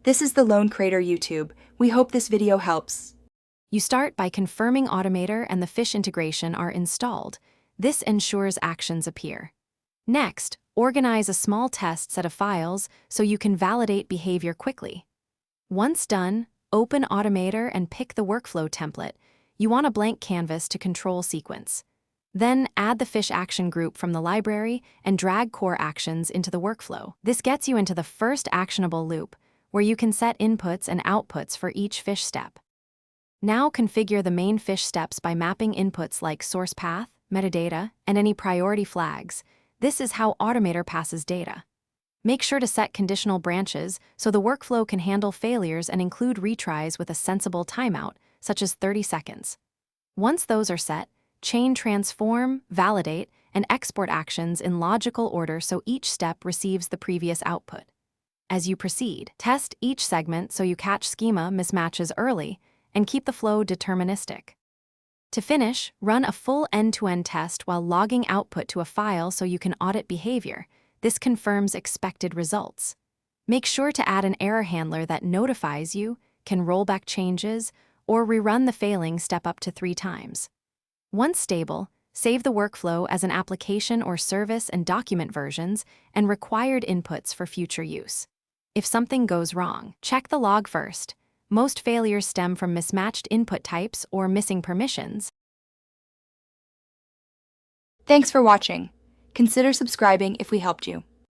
This is the Lone Crater YouTube. We hope this video helps. You start by confirming Automator and the Fisch integration are installed. This ensures actions appear. Next, organize a small test set of files so you can validate behavior quickly. Once done, open Automator and pick the workflow template. You want a blank canvas to control sequence. Then add the Fisch action group from the library and drag core actions into the workflow. This gets you into the first actionable loop, where you can set inputs and outputs for each Fisch step. Now configure the main Fisch steps by mapping inputs like source path, metadata, and any priority flags. This is how Automator passes data. Make sure to set conditional branches so the workflow can handle failures and include retries with a sensible timeout, such as 30 seconds. Once those are set, chain transform, validate, and export actions in logical order so each step receives the previous output. As you proceed, test each segment so you catch schema mismatches early and keep the flow deterministic. To finish, run a full end-to-end test while logging output to a file so you can audit behavior. This confirms expected results. Make sure to add an error handler that notifies you, can roll back changes, or rerun the failing step up to 3 times. Once stable, save the workflow as an application or service and document versions and required inputs for future use. If something goes wrong, check the log first. Most failures stem from mismatched input types or missing permissions. Thanks for watching. Consider subscribing if we helped you.